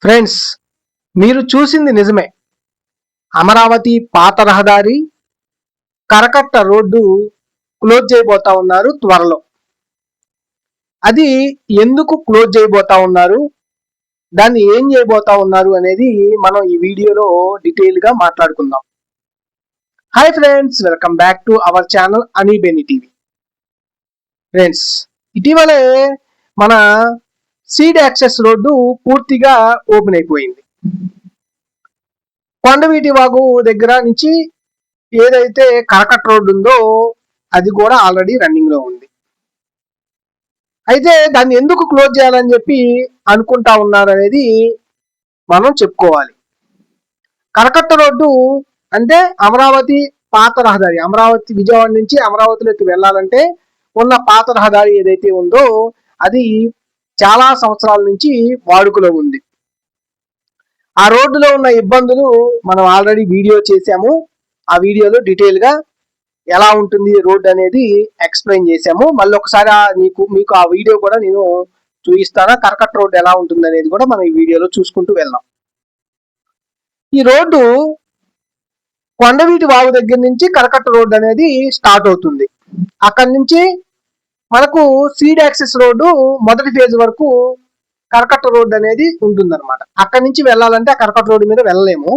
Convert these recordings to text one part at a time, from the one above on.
Friends, మీరు చూసింది నిజమే. అమరావతి పాత రహదారి కరకట్ట రోడ్డు క్లోజ్ చేయబోతా ఉన్నారు త్వరలో. అది ఎందుకు క్లోజ్ చేయబోతా ఉన్నారు, దాన్ని ఏం చేయబోతా ఉన్నారు అనేది మనం ఈ వీడియోలో డీటెయిల్ గా మాట్లాడుకుందాం. Hi friends, welcome back to our channel అనీబెనీ టీవీ. ఫ్రెండ్స్, ఇటీవలే మన సీడ్ యాక్సెస్ రోడ్డు పూర్తిగా ఓపెన్ అయిపోయింది. కొండవీటి వాగు దగ్గర నుంచి ఏదైతే కరకట్ట రోడ్డు ఉందో అది కూడా ఆల్రెడీ రన్నింగ్ లో ఉంది. అయితే దాన్ని ఎందుకు క్లోజ్ చేయాలని చెప్పి అనుకుంటా ఉన్నారు అనేది మనం చెప్పుకోవాలి. కరకట్ట రోడ్డు అంటే అమరావతి పాత రహదారి, అమరావతి విజయవాడ నుంచి అమరావతిలోకి వెళ్ళాలంటే ఉన్న పాత రహదారి ఏదైతే ఉందో అది చాలా సంవత్సరాల నుంచి వాడుకలో ఉంది. ఆ రోడ్డులో ఉన్న ఇబ్బందులు మనం ఆల్రెడీ వీడియో చేశాము. ఆ వీడియోలో డీటెయిల్ గా ఎలా ఉంటుంది రోడ్ అనేది ఎక్స్ప్లెయిన్ చేశాము. మళ్ళీ ఒకసారి మీకు ఆ వీడియో కూడా నేను చూపిస్తాను. కరకట్ట రోడ్ ఎలా ఉంటుంది అనేది కూడా మనం ఈ వీడియోలో చూసుకుంటూ వెళ్దాం. ఈ రోడ్డు కొండవీటి వాగు దగ్గర నుంచి కరకట్ట రోడ్ అనేది స్టార్ట్ అవుతుంది. అక్కడి నుంచి మనకు సీడ్ యాక్సెస్ రోడ్డు మొదటి ఫేజ్ వరకు కరకట్ట రోడ్ అనేది ఉంటుందన్నమాట. అక్కడి నుంచి వెళ్ళాలంటే ఆ కరకట్ట రోడ్డు మీద వెళ్ళలేము.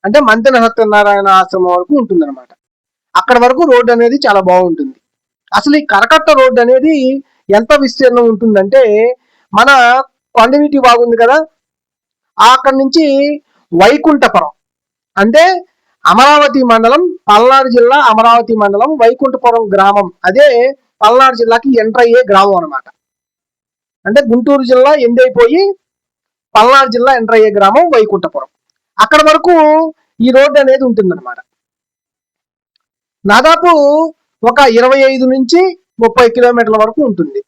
అంటే మంతెన సత్యనారాయణ ఆశ్రమం వరకు ఉంటుందన్నమాట. అక్కడ వరకు రోడ్డు అనేది చాలా బాగుంటుంది. అసలు ఈ కరకట్ట రోడ్డు అనేది ఎంత విస్తీర్ణం ఉంటుందంటే, మన కొండవీటి బాగుంది కదా, అక్కడి నుంచి వైకుంఠపురం అంటే అమరావతి మండలం, పల్నాడు జిల్లా అమరావతి మండలం వైకుంఠపురం గ్రామం, అదే పల్నాడు జిల్లాకి ఎంటర్ అయ్యే గ్రామం అనమాట. అంటే గుంటూరు జిల్లా ఎండ్ అయిపోయి పల్నాడు జిల్లా ఎంటర్ అయ్యే గ్రామం వైకుంఠపురం. అక్కడ వరకు ఈ రోడ్డు అనేది ఉంటుందన్నమాట. దాదాపు ఒక 25 నుంచి 30 కిలోమీటర్ల వరకు ఉంటుంది.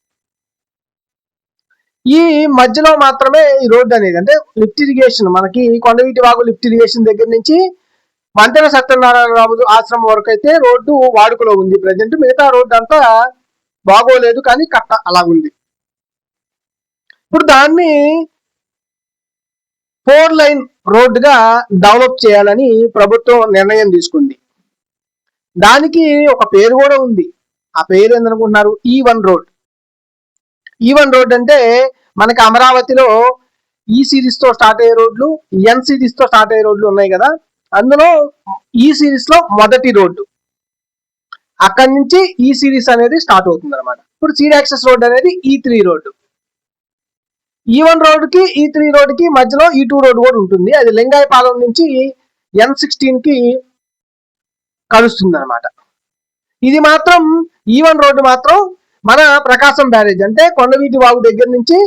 ఈ మధ్యలో మాత్రమే ఈ రోడ్డు అనేది, అంటే లిఫ్ట్ ఇరిగేషన్, మనకి కొండవీటి వాగు లిఫ్ట్ ఇరిగేషన్ దగ్గర నుంచి మంతెన సత్యనారాయణరావు ఆశ్రమం వరకు అయితే రోడ్డు వాడుకలో ఉంది ప్రజెంట్. మిగతా రోడ్డు అంతా బాగోలేదు, కానీ కట్ట అలాగుంది. ఇప్పుడు దాన్ని 4 లైన్ రోడ్డుగా డెవలప్ చేయాలని ప్రభుత్వం నిర్ణయం తీసుకుంది. దానికి ఒక పేరు కూడా ఉంది. ఆ పేరు ఏందనుకుంటున్నారు? E1 road. E1 రోడ్ అంటే మనకి అమరావతిలో ఈ సిరీస్ తో స్టార్ట్ అయ్యే రోడ్లు, ఎన్ సిరీస్ తో స్టార్ట్ అయ్యే రోడ్లు ఉన్నాయి కదా, అందులో ఈ సిరీస్ లో మొదటి రోడ్డు. అక్కడి నుంచి ఈ సిరీస్ అనేది స్టార్ట్ అవుతుంది అనమాట. ఇప్పుడు సీడ్ యాక్సెస్ రోడ్ అనేది E3 రోడ్డు. E1 రోడ్డుకి E3 రోడ్డుకి మధ్యలో E2 రోడ్డు కూడా ఉంటుంది. అది లింగాయపాలెం నుంచి N16 కి కలుస్తుంది అనమాట. ఇది మాత్రం E1 రోడ్డు మాత్రం మన ప్రకాశం బ్యారేజ్ అంటే కొండవీటి వాగు దగ్గర నుంచి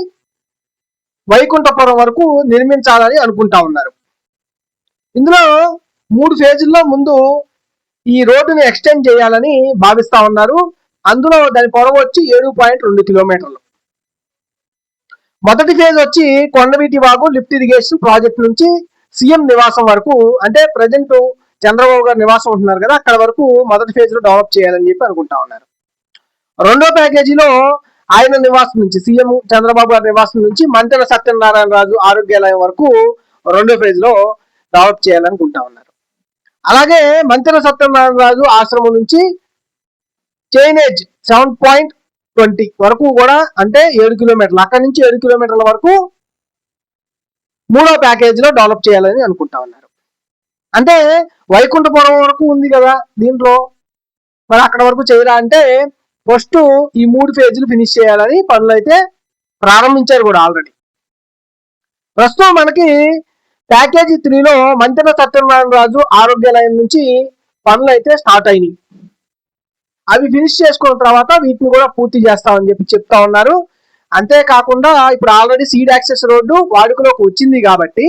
వైకుంఠపురం వరకు నిర్మించాలని అనుకుంటా ఉన్నారు. ఇందులో 3 ఫేజుల్లో ముందు ఈ రోడ్డుని ఎక్స్టెండ్ చేయాలని భావిస్తా ఉన్నారు. అందులో దాని పొడవు వచ్చి 7.2 కిలోమీటర్లు. మొదటి ఫేజ్ వచ్చి Kondaveeti Vagu lift irrigation project నుంచి సీఎం నివాసం వరకు, అంటే ప్రజెంట్ చంద్రబాబు గారు నివాసం ఉంటున్నారు కదా, అక్కడ వరకు మొదటి ఫేజ్ లో డెవలప్ చేయాలని చెప్పి అనుకుంటా ఉన్నారు. రెండో ప్యాకేజీలో ఆయన నివాసం నుంచి, సీఎం చంద్రబాబు గారి నివాసం నుంచి మంతెన సత్యనారాయణ రాజు ఆరోగ్యాలయం వరకు రెండో ఫేజ్ లో డెవలప్ చేయాలనుకుంటా ఉన్నారు. అలాగే మంతెన సత్యనారాయణ రాజు ఆశ్రమం నుంచి చైనేజ్ 7.20 వరకు కూడా, అంటే 7 కిలోమీటర్లు, అక్కడి నుంచి 7 కిలోమీటర్ల వరకు మూడో ప్యాకేజ్ లో డెవలప్ చేయాలని అనుకుంటా ఉన్నారు. అంటే వైకుంఠపురం వరకు ఉంది కదా దీంట్లో, మరి అక్కడ వరకు చేయరా అంటే ఫస్ట్ ఈ 3 ఫేజీలు ఫినిష్ చేయాలని పనులు అయితే ప్రారంభించారు కూడా ఆల్రెడీ. ప్రస్తుతం మనకి ప్యాకేజీ 3లో మంతెన సత్యనారాయణ రాజు ఆరోగ్యాలయం నుంచి పనులు అయితే స్టార్ట్ అయినాయి. అవి ఫినిష్ చేసుకున్న తర్వాత వీటిని కూడా పూర్తి చేస్తామని చెప్పి చెప్తా ఉన్నారు. అంతేకాకుండా ఇప్పుడు ఆల్రెడీ సీడ్ యాక్సెస్ రోడ్డు వాడుకలోకి వచ్చింది కాబట్టి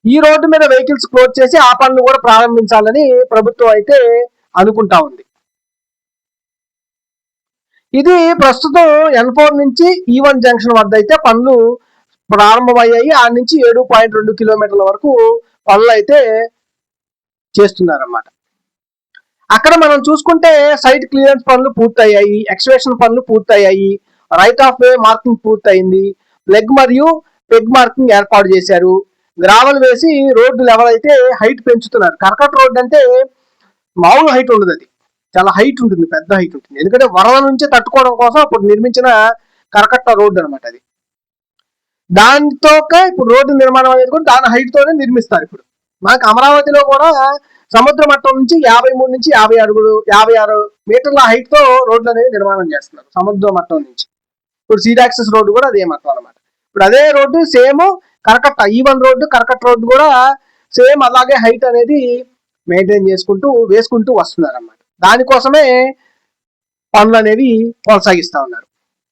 ఈ రోడ్డు మీద వెహికల్స్ క్లోజ్ చేసి ఆ పనులు కూడా ప్రారంభించాలని ప్రభుత్వం అయితే అనుకుంటా ఉంది. ఇది ప్రస్తుతం N4 నుంచి E1 జంక్షన్ వద్ద అయితే పనులు ప్రారంభమయ్యాయి. ఆ నుంచి 7.2 కిలోమీటర్ల వరకు పనులు అయితే చేస్తున్నారన్నమాట. అక్కడ మనం చూసుకుంటే సైట్ క్లియరెన్స్ పనులు పూర్తయ్యాయి, ఎక్స్వేషన్ పనులు పూర్తయ్యాయి, రైట్ ఆఫ్ వే మార్కింగ్ పూర్తయింది, లెగ్ మరియు పెగ్ మార్కింగ్ ఏర్పాటు చేశారు. గ్రావెల్ వేసి రోడ్డు లెవెల్ అయితే హైట్ పెంచుతున్నారు. కర్కట్ రోడ్ అంటే మామూలు హైట్ ఉండదు, అది చాలా హైట్ ఉంటుంది, పెద్ద హైట్ ఉంటుంది. ఎందుకంటే వరద నుంచి తట్టుకోవడం కోసం అప్పుడు నిర్మించిన కరకట్ట రోడ్డు అనమాట అది. దాంతో ఇప్పుడు రోడ్డు నిర్మాణం అనేది కూడా దాని హైట్ తోనే నిర్మిస్తారు. ఇప్పుడు మనకు అమరావతిలో కూడా సముద్ర మట్టం నుంచి 53 నుంచి 56 మీటర్ల హైట్ తో రోడ్లు అనేది నిర్మాణం చేస్తున్నారు సముద్ర మట్టం నుంచి. ఇప్పుడు సీడ్ యాక్సెస్ రోడ్డు కూడా అదే మట్టం అనమాట. ఇప్పుడు అదే రోడ్డు సేమ్ కరకట్ట ఈవెన్ రోడ్డు కరకట్ట రోడ్డు కూడా సేమ్ అలాగే హైట్ అనేది మెయింటైన్ వేసుకుంటూ వస్తున్నారు అన్నమాట. దానికోసమే పనులు అనేవి కొనసాగిస్తా ఉన్నారు.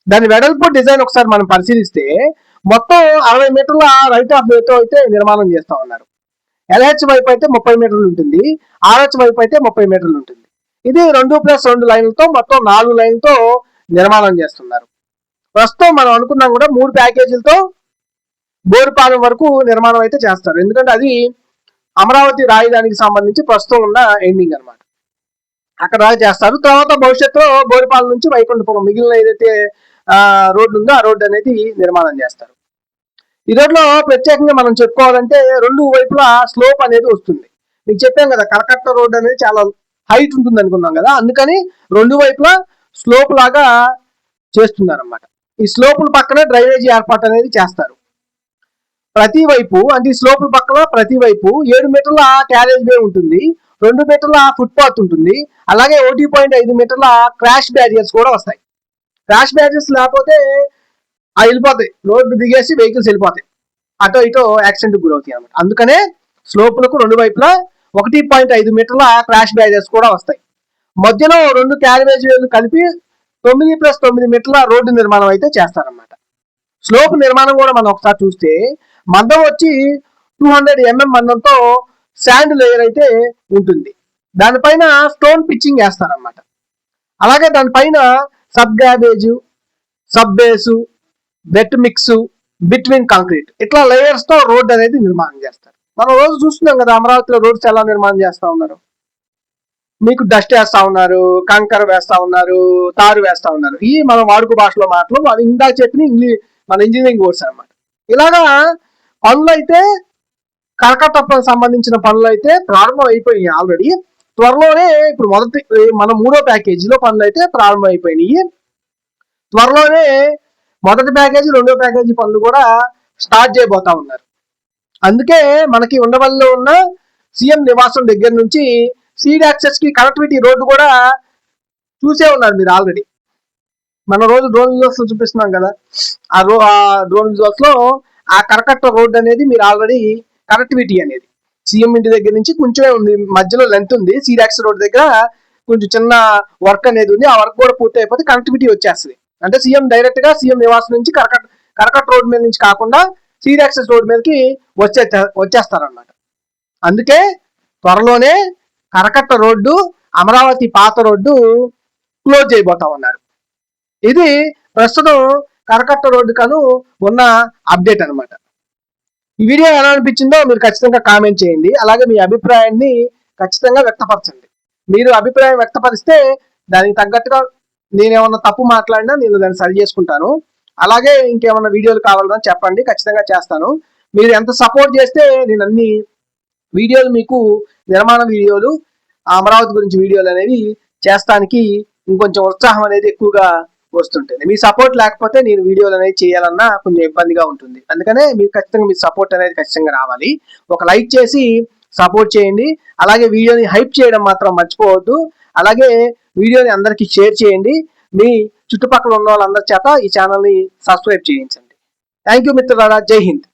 దాని వెడల్పు డిజైన్ ఒకసారి మనం పరిశీలిస్తే మొత్తం 60 మీటర్ల రైట్ ఆఫ్ వేతో అయితే నిర్మాణం చేస్తా ఉన్నారు. LH వైపు అయితే 30 మీటర్లు ఉంటుంది, RH వైపు అయితే 30 మీటర్లు ఉంటుంది. ఇది 2+2 లైన్లతో మొత్తం 4 లైన్లతో నిర్మాణం చేస్తున్నారు. ప్రస్తుతం మనం అనుకున్నాం కూడా 3 ప్యాకేజీలతో బోరుపాలెం వరకు నిర్మాణం అయితే చేస్తారు. ఎందుకంటే అది అమరావతి రాజధానికి సంబంధించి ప్రస్తుతం ఉన్న ఎండింగ్ అనమాట. అక్కడ చేస్తారు. తర్వాత భవిష్యత్తులో బోరుపాలెం నుంచి వైకుంఠపురం మిగిలిన ఏదైతే రోడ్డు ఉందో ఆ రోడ్డు అనేది నిర్మాణం చేస్తారు. ఈ రోడ్లో ప్రత్యేకంగా మనం చెప్పుకోవాలంటే 2 వైపులా స్లోప్ అనేది వస్తుంది. మీకు చెప్పాం కదా కరకట్ట రోడ్డు అనేది చాలా హైట్ ఉంటుంది అనుకున్నాం కదా, అందుకని 2 వైపులా స్లోప్ లాగా చేస్తున్నారు అన్నమాట. ఈ స్లోపుల పక్కన డ్రైనేజీ ఏర్పాటు అనేది చేస్తారు. ప్రతి వైపు అంటే ఈ స్లోపుల పక్కన ప్రతి వైపు 7 మీటర్ల క్యారేజ్ వే ఉంటుంది, 2 మీటర్ల ఫుట్ పాత్ ఉంటుంది, అలాగే 1.5 మీటర్ల క్రాష్ బ్యారియర్స్ కూడా వస్తాయి. క్రాష్ బ్యారియర్స్ లేకపోతే వెళ్ళిపోతాయి, రోడ్డు దిగేసి వెహికల్స్ వెళ్ళిపోతాయి, అటో ఇటో యాక్సిడెంట్ గురవుతాయి అనమాట. అందుకనే స్లోపులకు 2 వైపులా 1.5 మీటర్ల క్రాష్ బ్యారియర్స్ కూడా వస్తాయి. మధ్యలో 2 క్యారేజ్ వేలు కలిపి 9+9 మీటర్ల రోడ్డు నిర్మాణం అయితే చేస్తారన్నమాట. స్లోప్ నిర్మాణం కూడా మనం ఒకసారి చూస్తే మందం వచ్చి 200 mm మందంతో శాండ్ లేయర్ అయితే ఉంటుంది. దానిపైన స్టోన్ పిచ్చింగ్ వేస్తారన్నమాట. అలాగే దానిపైన sub garbage, sub base, wet mix, between concrete ఇట్లా లేయర్స్ తో రోడ్ అనేది నిర్మాణం చేస్తారు. మనం రోజు చూస్తున్నాం కదా అమరావతిలో రోడ్స్ ఎలా నిర్మాణం చేస్తా ఉన్నారు. మీకు డస్ట్ వేస్తా ఉన్నారు, కంకర వేస్తా ఉన్నారు, తారు వేస్తా ఉన్నారు. ఈ మన వాడుక భాషలో మాటలు అది ఇందాక చెప్పిన మన ఇంజనీరింగ్ కోర్స్ అనమాట. ఇలాగా పనులు అయితే కరకట్ట సంబంధించిన పనులు అయితే ప్రారంభం అయిపోయినాయి ఆల్రెడీ. త్వరలోనే ఇప్పుడు మన 3వ ప్యాకేజీలో పనులు అయితే ప్రారంభం అయిపోయినాయి. త్వరలోనే మొదటి ప్యాకేజీ 2వ ప్యాకేజీ పనులు కూడా స్టార్ట్ చేయబోతా ఉన్నారు. అందుకే మనకి ఉండవల్లిలో ఉన్న సీఎం నివాసం దగ్గర నుంచి సీడ్ యాక్సెస్ కి కనెక్టివిటీ రోడ్డు కూడా చూసే ఉన్నారు మీరు ఆల్రెడీ. మన రోజు డ్రోన్ విజువల్స్ లో చూపిస్తున్నాం కదా, ఆ డ్రోన్ విజువల్స్ లో ఆ కరకట్ట రోడ్డు అనేది మీరు ఆల్రెడీ కనెక్టివిటీ అనేది సీఎం ఇంటి దగ్గర నుంచి కొంచెమే ఉంది, మధ్యలో లెంత్ ఉంది. సీడ్ యాక్సెస్ రోడ్ దగ్గర కొంచెం చిన్న వర్క్ అనేది ఉంది. ఆ వర్క్ కూడా పూర్తి అయిపోతే కనెక్టివిటీ వచ్చేస్తుంది. అంటే సీఎం డైరెక్ట్ గా సీఎం నివాసం నుంచి కరకట్ట రోడ్ మీద నుంచి కాకుండా సీడ్ యాక్సెస్ రోడ్ మీదకి వచ్చేస్తారన్నమాట. అందుకే త్వరలోనే కరకట్ట రోడ్డు, అమరావతి పాత రోడ్డు క్లోజ్ చేయబోతా ఉన్నారు. ఇది ప్రస్తుతం కరకట్ట రోడ్డు కను ఉన్న అప్డేట్ అనమాట. ఈ వీడియో ఎలా అనిపించిందో మీరు ఖచ్చితంగా కామెంట్ చేయండి. అలాగే మీ అభిప్రాయాన్ని ఖచ్చితంగా వ్యక్తపరచండి. మీరు అభిప్రాయం వ్యక్తపరిస్తే దానికి తగ్గట్టుగా నేనేమన్నా తప్పు మాట్లాడినా నేను దాన్ని సరి చేసుకుంటాను. అలాగే ఇంకేమన్నా వీడియోలు కావాలని చెప్పండి, ఖచ్చితంగా చేస్తాను. మీరు ఎంత సపోర్ట్ చేస్తే నేను అన్ని వీడియోలు మీకు నిర్మాణ వీడియోలు, అమరావతి గురించి వీడియోలు అనేవి చేస్తానికి ఇంకొంచెం ఉత్సాహం అనేది ఎక్కువగా వస్తుంటుంది. మీ సపోర్ట్ లేకపోతే నేను వీడియోలు అనేది చేయాలన్నా కొంచెం ఇబ్బందిగా ఉంటుంది. అందుకనే మీరు ఖచ్చితంగా మీ సపోర్ట్ అనేది ఖచ్చితంగా రావాలి. ఒక లైక్ చేసి సపోర్ట్ చేయండి. అలాగే వీడియోని హైప్ చేయడం మాత్రం మర్చిపోవద్దు. అలాగే వీడియోని అందరికీ షేర్ చేయండి. మీ చుట్టుపక్కల ఉన్న వాళ్ళందరి చేత ఈ ఛానల్ని సబ్స్క్రైబ్ చేయించండి. థ్యాంక్ యూ మిత్రులారా. జై హింద్.